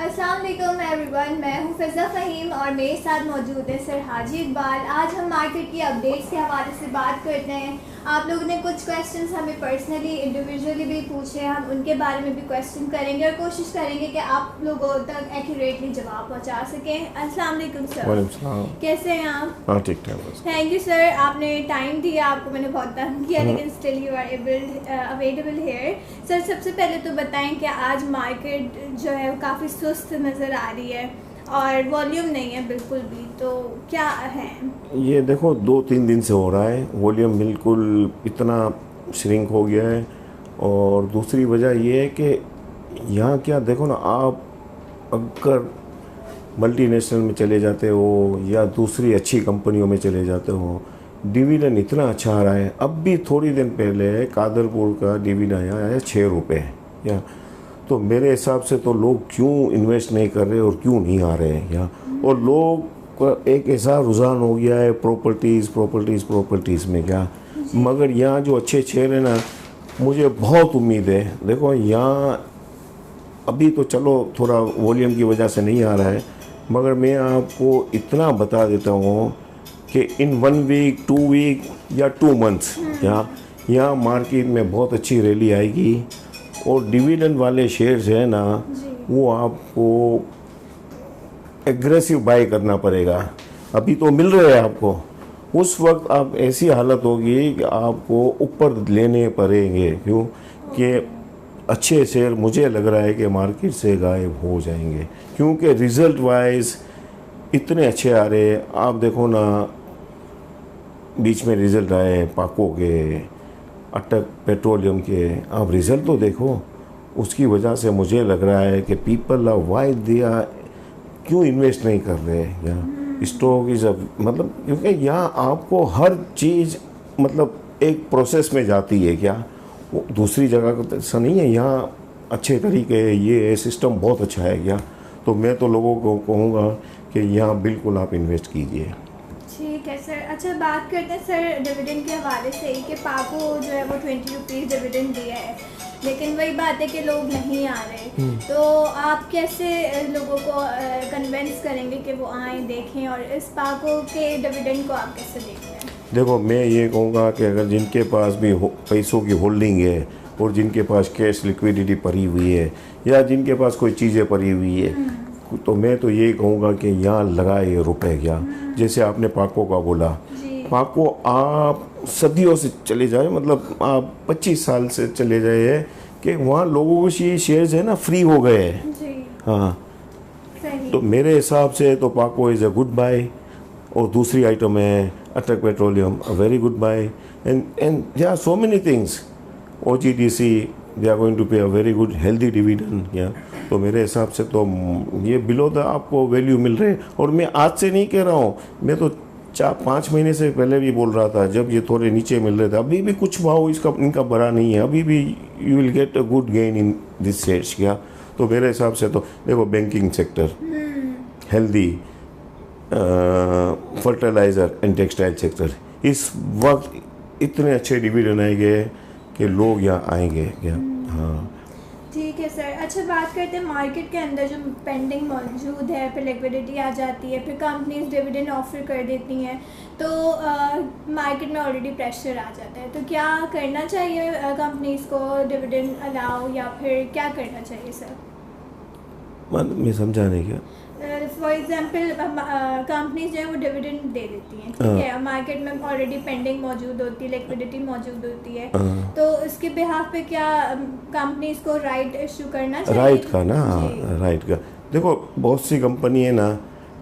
अस्सलाम वालेकुम एवरीवन, मैं हूं फ़िज़ा फ़हीम और मेरे साथ मौजूद है सर हाजी इकबाल। आज हम मार्केट की अपडेट्स के हवाले से बात करते हैं। आप लोगों ने कुछ क्वेश्चंस हमें पर्सनली इंडिविजुअली भी पूछे, हम उनके बारे में भी क्वेश्चन करेंगे और कोशिश करेंगे कि आप लोगों तक एक्यूरेटली जवाब पहुंचा सकें। अस्सलाम वालेकुम सर, कैसे हैं आप? हाँ, ठीक ठाक। थैंक यू सर, आपने टाइम दिया, आपको मैंने बहुत तंग किया लेकिन still you are available here. Sir सबसे पहले तो बताएं कि आज मार्केट जो है वो काफ़ी सुस्त नज़र आ रही है और वॉल्यूम नहीं है बिल्कुल भी, तो क्या है? ये देखो 2-3 दिन से हो रहा है, वॉल्यूम बिल्कुल इतना श्रिंक हो गया है। और दूसरी वजह ये है कि यहाँ क्या देखो ना, आप अगर मल्टीनेशनल में चले जाते हो या दूसरी अच्छी कंपनियों में चले जाते हो, डिविडेंड इतना अच्छा आ रहा है। अब भी थोड़ी दिन पहले कादरपुर का डिविडेंड आया है 6 रुपये या, तो मेरे हिसाब से तो लोग क्यों इन्वेस्ट नहीं कर रहे और क्यों नहीं आ रहे हैं यहाँ। और लोग का एक ऐसा रुझान हो गया है प्रॉपर्टीज़ में क्या, मगर यहाँ जो अच्छे शेयर है ना, मुझे बहुत उम्मीद है। देखो यहाँ अभी तो चलो थोड़ा वॉल्यूम की वजह से नहीं आ रहा है, मगर मैं आपको इतना बता देता हूँ कि इन 1 वीक 2 वीक या 2 मंथ्स यहाँ मार्केट में बहुत अच्छी रैली आएगी। और डिविडेंड वाले शेयर्स हैं ना, वो आपको एग्रेसिव बाय करना पड़ेगा। अभी तो मिल रहे हैं आपको, उस वक्त आप ऐसी हालत होगी कि आपको ऊपर लेने पड़ेंगे, क्यों कि अच्छे शेयर मुझे लग रहा है कि मार्केट से गायब हो जाएंगे, क्योंकि रिज़ल्ट वाइज इतने अच्छे आ रहे हैं। आप देखो ना, बीच में रिज़ल्ट आए पाको के, अटक पेट्रोलियम के, आप रिज़ल्ट तो देखो। उसकी वजह से मुझे लग रहा है कि people are why they are क्यों इन्वेस्ट नहीं कर रहे हैं यहाँ स्टॉक इज मतलब, क्योंकि यहाँ आपको हर चीज़ मतलब एक प्रोसेस में जाती है क्या, वो दूसरी जगह का ऐसा नहीं है। यहाँ अच्छे तरीके ये सिस्टम बहुत अच्छा है क्या, तो मैं तो लोगों को कहूँगा कि यहाँ बिल्कुल आप इन्वेस्ट कीजिए। ठीक है सर। अच्छा, बात करते हैं सर डिविडेंड के हवाले से ही कि पाको जो है वो 20 रुपीज़ डिविडेंड दिया है, लेकिन वही बात है कि लोग नहीं आ रहे, तो आप कैसे लोगों को कन्विंस करेंगे कि वो आएँ देखें, और इस पाको के डिविडेंड को आप कैसे देखते हैं? देखो मैं ये कहूँगा कि अगर जिनके पास भी पैसों की होल्डिंग है और जिनके पास कैश लिक्विडिटी पड़ी हुई है या जिनके पास कोई चीज़ें पड़ी हुई है, तो मैं तो ये कहूँगा कि यहाँ लगाए रुपए क्या। जैसे आपने पाको का बोला, पाको आप सदियों से चले जाए, मतलब आप 25 साल से चले जाए कि वहाँ लोगों को शेयर्स है ना फ्री हो गए हैं। हाँ, तो मेरे हिसाब से तो पाको इज़ अ गुड बाय। और दूसरी आइटम है Attock petroleum, a very good buy. And there are so many things, OGDC they are going to pay a very good healthy dividend या। तो मेरे हिसाब से तो ये बिलो द आपको वैल्यू मिल रहे हैं। और मैं आज से नहीं कह रहा हूँ, मैं तो 4-5 महीने से पहले भी बोल रहा था, जब ये थोड़े नीचे मिल रहे थे। अभी भी कुछ भाव इनका बड़ा नहीं है, अभी भी you will get a good gain in this shares क्या। तो मेरे हिसाब से तो देखो banking sector healthy, fertiliser and textile sector, इस वक्त इतने अच्छे डिविडेंड आएंगे कि लोग यहाँ आएंगे क्या। हाँ ठीक है सर। अच्छा, बात करते हैं मार्केट के अंदर जो पेंडिंग मौजूद है, फिर लिक्विडिटी आ जाती है, फिर कंपनीज डिविडेंड ऑफर कर देती हैं, तो मार्केट में ऑलरेडी प्रेशर आ जाता है, तो क्या करना चाहिए कंपनीज को डिविडेंड अलाउ, या फिर क्या करना चाहिए सर? मैं समझा नहीं क्या। फॉर एग्जांपल कंपनीज जो है वो डिविडेंड दे देती हैं, ठीक है, मार्केट में ऑलरेडी पेंडिंग मौजूद होती है, लिक्विडिटी मौजूद होती है, तो इसके बिहाफ पे क्या कंपनीज को राइट इशू करना चाहिए? राइट का ना, राइट का। देखो बहुत सी कंपनी है ना,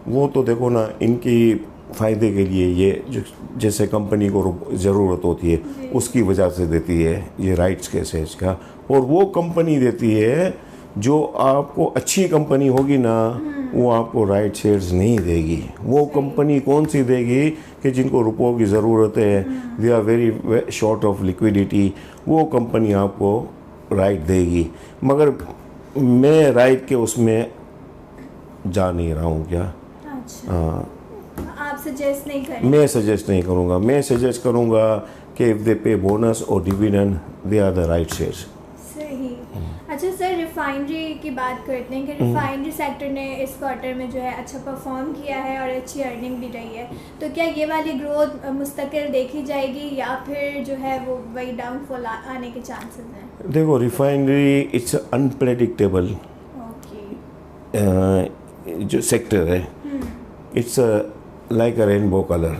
वो तो देखो ना इनकी फ़ायदे के लिए ये जो जैसे कंपनी को ज़रूरत होती है उसकी वजह से देती है ये राइट्स के शेयर्स का। और वो कंपनी देती है जो आपको अच्छी कंपनी होगी ना, वो आपको राइट शेयर्स नहीं देगी। वो कंपनी कौन सी देगी कि जिनको रुपयों की ज़रूरत है, they are very short of liquidity, वो कंपनी आपको राइट देगी। मगर मैं राइट के उसमें जा नहीं रहा हूँ क्या। अच्छा, आप सजेस्ट नहीं करेंगे? मैं सजेस्ट नहीं करूँगा। मैं सजेस्ट करूँगा कि इफ़ दे पे बोनस और dividend, they are the right shares. सही। अच्छा सर, रिफाइनरी की बात करते हैं कि रिफाइनरी सेक्टर ने इस क्वार्टर में जो है अच्छा परफॉर्म किया है और अच्छी अर्निंग भी रही है, तो क्या ये वाली ग्रोथ मुस्तकिल देखी जाएगी या फिर जो है वो वही डाउनफॉल आने के चांसेस हैं? देखो, रिफाइनरी इट्स अनप्रेडिक्टेबल जो सेक्टर है, it's like a rainbow colour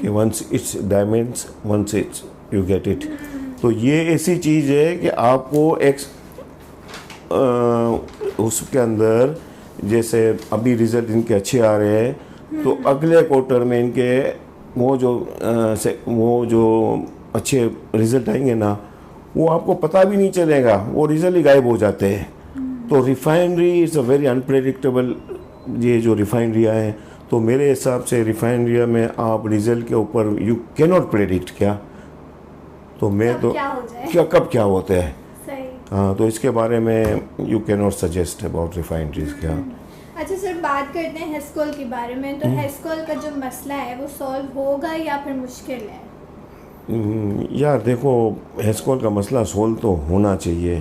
कि once it's diamonds once it's you get it. तो ये ऐसी चीज़ है कि आपको एक उसके अंदर, जैसे अभी रिज़ल्ट इनके अच्छे आ रहे हैं तो अगले क्वार्टर में इनके वो जो अच्छे रिज़ल्ट आएंगे ना, वो आपको पता भी नहीं चलेगा, वो रिज़ल्ट ही गायब हो जाते हैं। तो refinery is a very unpredictable, ये जो रिफाइनरियाँ हैं, तो मेरे हिसाब से रिफाइनरिया में आप रिज़ल्ट के ऊपर यू कैन नॉट प्रेडिक्ट क्या, तो मैं तो कब क्या होता है, हाँ, तो इसके बारे में you can not suggest about refineries क्या। अच्छा सर, बात करते हैं हेस्कोल के बारे में, तो हेस्कोल का जो मसला है वो सॉल्व होगा या फिर मुश्किल है? यार देखो, हेस्कोल का मसला सोल्व तो होना चाहिए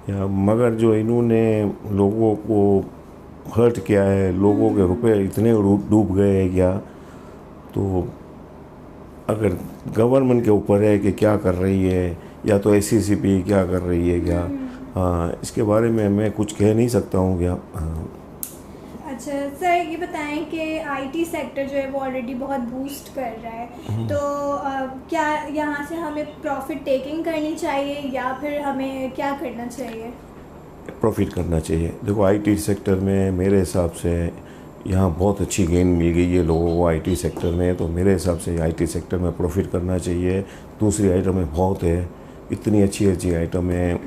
या, मगर जो इन्होंने लोगों को हर्ट किया है, लोगों के रुपए इतने डूब गए हैं क्या, तो अगर गवर्नमेंट के ऊपर है कि क्या कर रही है, या तो एससीसीपी क्या कर रही है क्या, हाँ, इसके बारे में मैं कुछ कह नहीं सकता हूँ क्या। हाँ। अच्छा सर, ये बताएं कि आईटी सेक्टर जो है वो ऑलरेडी बहुत बूस्ट कर रहा है, तो क्या यहाँ से हमें प्रॉफिट टेकिंग करनी चाहिए या फिर हमें क्या करना चाहिए? प्रॉफिट करना चाहिए। देखो, आईटी सेक्टर में मेरे हिसाब से यहाँ बहुत अच्छी गेन मिल गई है लोगों को आईटी सेक्टर में, तो मेरे हिसाब से आईटी सेक्टर में प्रॉफिट करना चाहिए। दूसरी आइटमें बहुत है, इतनी अच्छी अच्छी आइटमें,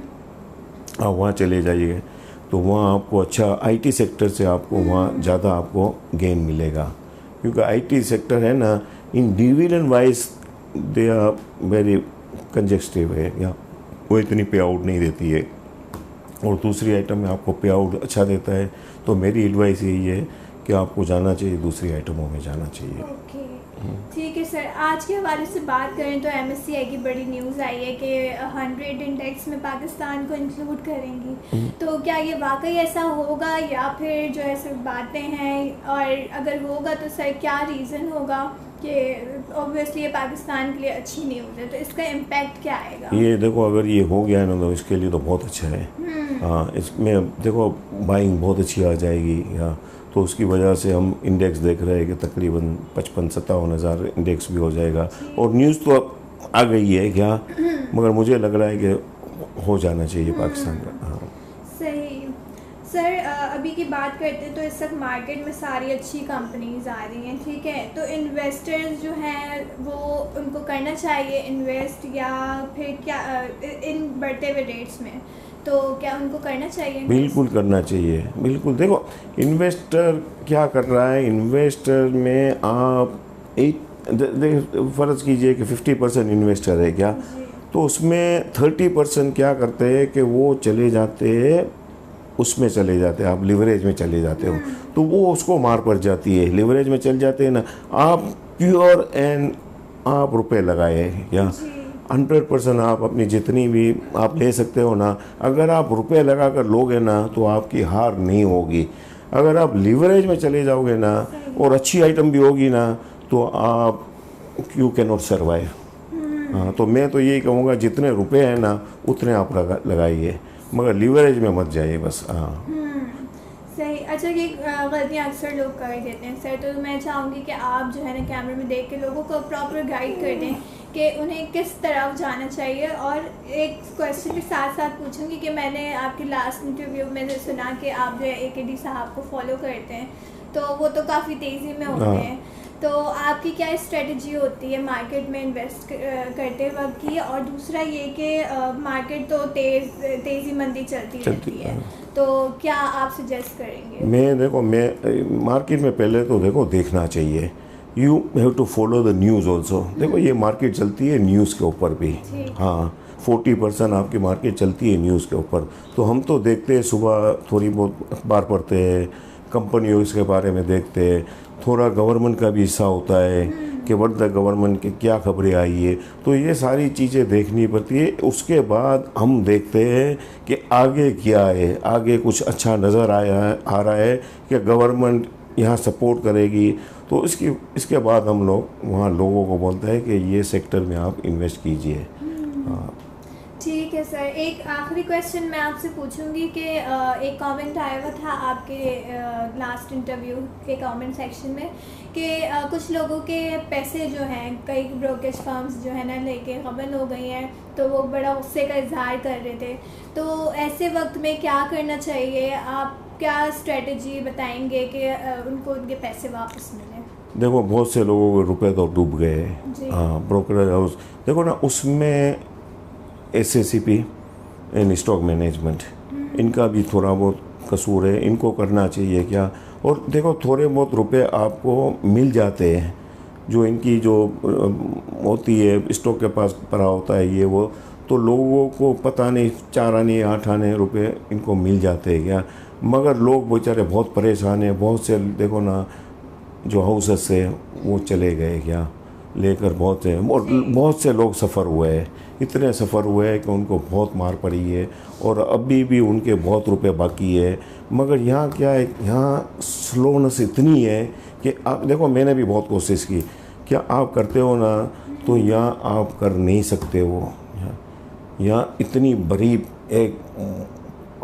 आप वहाँ चले जाइए तो वहाँ आपको अच्छा आईटी सेक्टर से आपको वहाँ ज़्यादा आपको गेन मिलेगा, क्योंकि आईटी सेक्टर है ना, in dividend wise they are very congestive है, या वो इतनी पे आउट नहीं देती है, और दूसरी आइटम में आपको पे आउट अच्छा देता है। तो मेरी एडवाइस यही है कि आपको जाना चाहिए, दूसरी आइटमों में जाना चाहिए। ओके, ठीक है सर। आज के हवाले से बात करें तो MSCI की बड़ी न्यूज़ आई है कि 100 इंडेक्स में पाकिस्तान को इंक्लूड करेंगी, तो क्या ये वाकई ऐसा होगा या फिर जो है सिर्फ बातें हैं, और अगर होगा तो सर क्या रीज़न होगा कि ऑब्वियसली ये पाकिस्तान के लिए अच्छी न्यूज़ है, तो इसका इम्पैक्ट क्या आएगा? ये देखो, अगर ये हो गया ना तो इसके लिए तो बहुत अच्छा है। हाँ, इसमें देखो बाइंग बहुत अच्छी आ जाएगी, या तो उसकी वजह से हम इंडेक्स देख रहे हैं कि तकरीबन 55-57 हज़ार इंडेक्स भी हो जाएगा, और न्यूज़ तो आ गई है क्या, मगर मुझे लग रहा है कि हो जाना चाहिए पाकिस्तान का। हाँ सही सर, अभी की बात करते हैं तो इस वक्त मार्केट में सारी अच्छी कंपनीज आ रही हैं, ठीक है, तो इन्वेस्टर्स जो हैं वो उनको करना चाहिए इन्वेस्ट, या फिर क्या इन बढ़ते हुए रेट्स में, तो क्या उनको करना चाहिए? बिल्कुल करना चाहिए, बिल्कुल। देखो, इन्वेस्टर क्या कर रहा है, इन्वेस्टर में आप फ़र्ज़ कीजिए कि 50% इन्वेस्टर है क्या, तो उसमें 30% क्या करते हैं कि वो चले जाते हैं, उसमें चले जाते हैं, आप लिवरेज में चले जाते हो, तो वो उसको मार पड़ जाती है। लिवरेज में चल जाते हैं ना, आप प्योर एंड आप रुपए लगाए क्या, 100% आप अपनी जितनी भी आप ले सकते हो ना, अगर आप रुपए लगा कर लोगे ना तो आपकी हार नहीं होगी। अगर आप लिवरेज में चले जाओगे ना और अच्छी आइटम भी होगी ना, तो आप यू कैन नॉट सर्वाइव। हाँ, तो मैं तो यही कहूँगा, जितने रुपए हैं ना उतने आप लगाइए, मगर लिवरेज में मत जाइए बस। हाँ सही। अच्छा, ये गलतियाँ अक्सर लोग कर देते हैं सर, तो मैं चाहूँगी कि आप जो है ना कैमरे में देख के लोगों को प्रॉपर गाइड कर दें कि उन्हें किस तरफ जाना चाहिए। और एक क्वेश्चन के साथ साथ पूछूंगी कि मैंने आपकी लास्ट इंटरव्यू में सुना कि आप जो है AKD साहब को फॉलो करते हैं, तो वो तो काफ़ी तेज़ी में होते हैं, तो आपकी क्या स्ट्रेटजी होती है मार्केट में इन्वेस्ट करते वक्त की? और दूसरा ये कि मार्केट तो तेज़ी मंदी चलती रहती है, तो क्या आप सजेस्ट करेंगे? मैं मार्केट में पहले तो देखो देखना चाहिए, you have to follow the news also. देखो, ये मार्केट चलती है न्यूज़ के ऊपर भी। हाँ, 40% आपकी मार्केट चलती है न्यूज़ के ऊपर, तो हम तो देखते हैं, सुबह थोड़ी बहुत अखबार पढ़ते हैं, कंपनियों के बारे में देखते हैं, थोड़ा गवर्नमेंट का भी हिस्सा होता है, कि व्हाट द गवर्नमेंट की क्या खबरें आई है। तो ये सारी चीज़ें देखनी पड़ती है, उसके बाद हम देखते हैं कि आगे क्या है, आगे कुछ अच्छा नज़र आ रहा है कि गवर्नमेंट यहाँ सपोर्ट करेगी, तो इसके बाद हम लोग वहाँ लोगों को बोलते हैं कि ये सेक्टर में आप इन्वेस्ट कीजिए। हाँ, ठीक है सर, एक आखिरी क्वेश्चन मैं आपसे पूछूंगी कि एक कमेंट आया हुआ था आपके लास्ट इंटरव्यू के कमेंट सेक्शन में कि कुछ लोगों के पैसे जो हैं कई ब्रोकरेज फर्म्स जो है ना लेके ख़बन हो गई हैं, तो वो बड़ा गुस्से का इजहार कर रहे थे। तो ऐसे वक्त में क्या करना चाहिए, आप क्या स्ट्रेटजी बताएंगे कि उनको उनके पैसे वापस मिलें? देखो बहुत से लोगों के रुपए तो डूब गए हैं। हाँ, ब्रोकरेज हाउस देखो ना, उसमें SACP इन स्टॉक मैनेजमेंट, इनका भी थोड़ा बहुत कसूर है, इनको करना चाहिए क्या। और देखो थोड़े बहुत रुपए आपको मिल जाते हैं, जो इनकी जो होती है स्टॉक के पास पड़ा होता है ये वो, तो लोगों को पता नहीं 4 आने 8 आने रुपए इनको मिल जाते हैं क्या। मगर लोग बेचारे बहुत परेशान हैं, बहुत से देखो ना जो हाउसेस से वो चले गए क्या लेकर, बहुत से और बहुत से लोग सफ़र हुए हैं, इतने सफ़र हुए हैं कि उनको बहुत मार पड़ी है और अभी भी उनके बहुत रुपए बाकी है। मगर यहाँ क्या है, यहाँ स्लोनेस इतनी है कि आप देखो, मैंने भी बहुत कोशिश की, क्या आप करते हो ना, तो यहाँ आप कर नहीं सकते हो। यहाँ इतनी बड़ी एक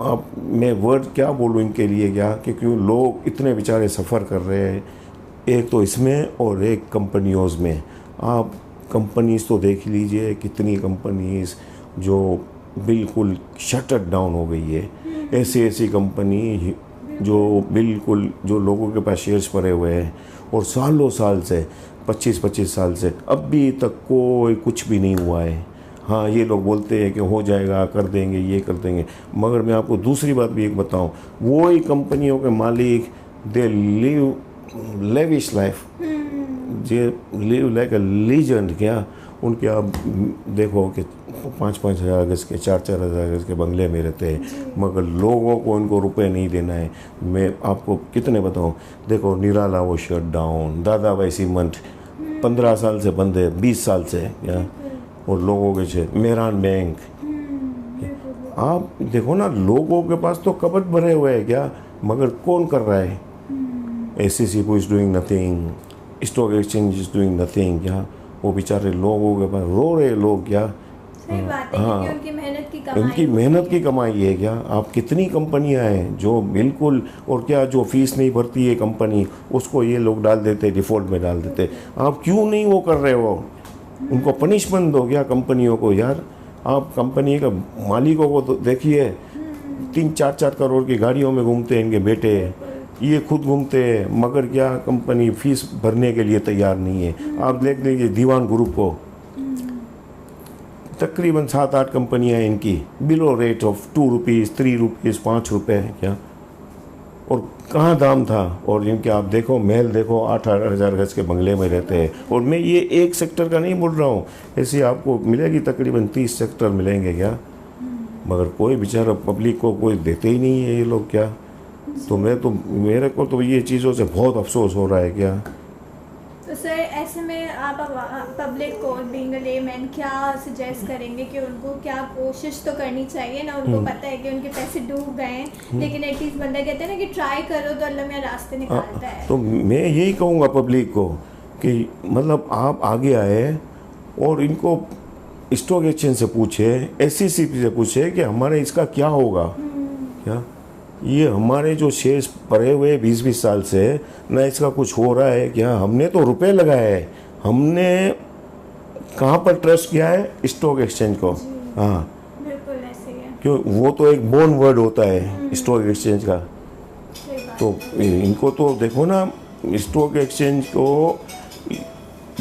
आप, मैं वर्ड क्या बोलूँ इनके लिए क्या, कि क्यों लोग इतने बेचारे सफ़र कर रहे हैं, एक तो इसमें और एक कंपनियों में। आप कंपनीज़ तो देख लीजिए, कितनी कंपनीज़ जो बिल्कुल शटर डाउन हो गई है, ऐसी कंपनी जो बिल्कुल जो लोगों के पास शेयर्स पड़े हुए हैं और सालों साल से 25-25 साल से अभी तक कोई कुछ भी नहीं हुआ है। हाँ, ये लोग बोलते हैं कि हो जाएगा, कर देंगे, ये कर देंगे, मगर मैं आपको दूसरी बात भी एक बताऊं, वो ही कंपनियों के मालिक they live lavish life, J live like a legend. क्या उनके आप देखो कि 5-5 हज़ार गज के 4-4 हज़ार गज के बंगले में रहते हैं, मगर लोगों को उनको रुपए नहीं देना है। मैं आपको कितने बताऊं, देखो निराला वो शट डाउन, दादा भाई सीमेंट 15 साल से बंद है, 20 साल से क्या, और लोगों के छे मेहरान बैंक। आप देखो ना, लोगों के पास तो कबट भरे हुए हैं क्या, मगर कौन कर रहा है। SACP is doing nothing, stock exchange is doing nothing. क्या वो बेचारे लोगों के पास रो रहे लोग क्या। सही बात है, क्योंकि उनकी मेहनत की कमाई, उनकी मेहनत की कमाई है क्या। आप कितनी कंपनियां हैं जो बिल्कुल, और क्या जो फीस नहीं भरती है कंपनी, उसको ये लोग डाल देते, डिफ़ॉल्ट में डाल देते। आप क्यों नहीं वो कर रहे हो, उनको पनिशमेंट दो क्या कंपनियों को यार। आप कंपनी का मालिकों को तो देखिए, 3-4 करोड़ की गाड़ियों में घूमते हैं इनके बेटे, ये खुद घूमते हैं, मगर क्या कंपनी फीस भरने के लिए तैयार नहीं है। आप देख लीजिए दीवान ग्रुप को, तकरीबन 7-8 कंपनियां हैं इनकी, below rate of 2 rupees 3 rupees 5 रुपये क्या, और कहाँ दाम था। और इनके आप देखो महल देखो, 8-8 हज़ार गज के बंगले में रहते हैं। और मैं ये एक सेक्टर का नहीं बोल रहा हूँ, ऐसी आपको मिलेगी तकरीबन 30 सेक्टर मिलेंगे क्या, मगर कोई बेचारा पब्लिक को कोई देते ही नहीं है ये लोग क्या। तो मेरे को तो ये चीज़ों से बहुत अफसोस हो रहा है क्या। तो सर ऐसे में आप पब्लिक को बीइंग अ लेमैन क्या सजेस्ट करेंगे कि उनको क्या कोशिश तो करनी चाहिए ना, उनको पता है कि उनके पैसे डूब गए हैं, लेकिन एटलीस्ट बंदा कहते हैं ना कि ट्राई करो तो अल्लाह में रास्ते निकालता है। तो मैं यही कहूँगा पब्लिक को कि मतलब आप आगे आए और इनको स्टॉक एक्सचेंज से पूछे, SACP से पूछे कि हमारे इसका क्या होगा क्या, ये हमारे जो शेयर्स पड़े हुए 20-20 साल से ना, इसका कुछ हो रहा है क्या। हमने तो रुपए लगाए हैं, हमने कहाँ पर ट्रस्ट किया है, स्टॉक एक्सचेंज को। हाँ बिल्कुल ऐसे ही है, क्यों, वो तो एक बोर्न वर्ड होता है स्टॉक एक्सचेंज का। तो इनको तो देखो ना, स्टॉक एक्सचेंज को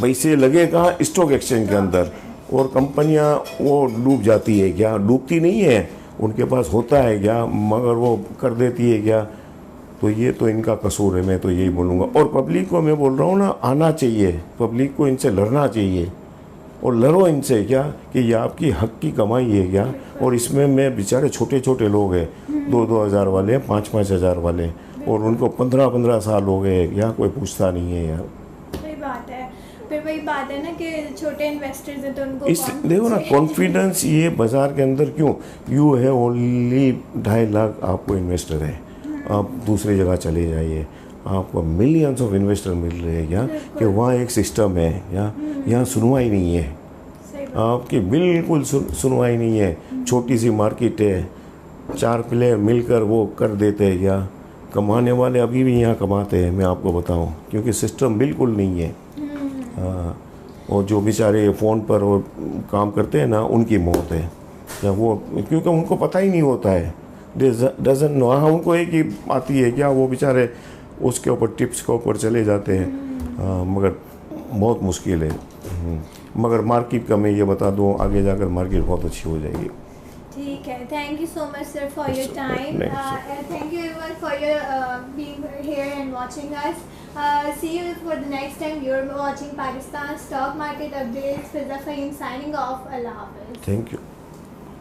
पैसे लगे कहाँ, स्टॉक एक्सचेंज के अंदर, और कंपनियां वो डूब जाती है क्या, डूबती नहीं है, उनके पास होता है क्या, मगर वो कर देती है क्या। तो ये तो इनका कसूर है, मैं तो यही बोलूँगा। और पब्लिक को मैं बोल रहा हूँ ना, आना चाहिए, पब्लिक को इनसे लड़ना चाहिए, और लड़ो इनसे क्या, कि ये आपकी हक की कमाई है क्या। और इसमें मैं बेचारे छोटे छोटे लोग हैं, 2-2 हज़ार वाले, 5-5 हज़ार वाले, और उनको 15-15 साल हो गए, यहाँ कोई पूछता नहीं है यार। सही बात है। फिर वही बात है ना कि छोटे इन्वेस्टर्स हैं तो उनको इस कौन देखो ना पूछे? कॉन्फिडेंस ये बाजार के अंदर क्यों, यू है ओनली 2.5 लाख आपको इन्वेस्टर है, आप दूसरी जगह चले जाइए, आपको मिलियंस ऑफ इन्वेस्टर मिल रहे हैं या कि वहाँ एक सिस्टम है या यहाँ सुनवाई नहीं है, सही बात। आपकी बिल्कुल सुनवाई नहीं है, छोटी सी मार्केट है, 4 प्लेयर मिलकर वो कर देते हैं या कमाने वाले अभी भी यहाँ कमाते हैं, मैं आपको बताऊं, क्योंकि सिस्टम बिल्कुल नहीं है। हाँ, और जो बेचारे फ़ोन पर और काम करते हैं ना उनकी मौत है या वो, क्योंकि उनको पता ही नहीं होता है, डजन नो, हाँ उनको एक ही आती है क्या, वो बेचारे उसके ऊपर टिप्स के ऊपर चले जाते हैं। मगर बहुत मुश्किल है। मगर मार्केट का मैं ये बता दूँ, आगे जाकर मार्केट बहुत अच्छी हो जाएगी। ठीक है, thank you so much sir for your time, thank you everyone for your being here and watching us. See you for the next time. You're watching Pakistan stock market updates. Faiza Fahim signing off. Allah Hafiz. Thank you.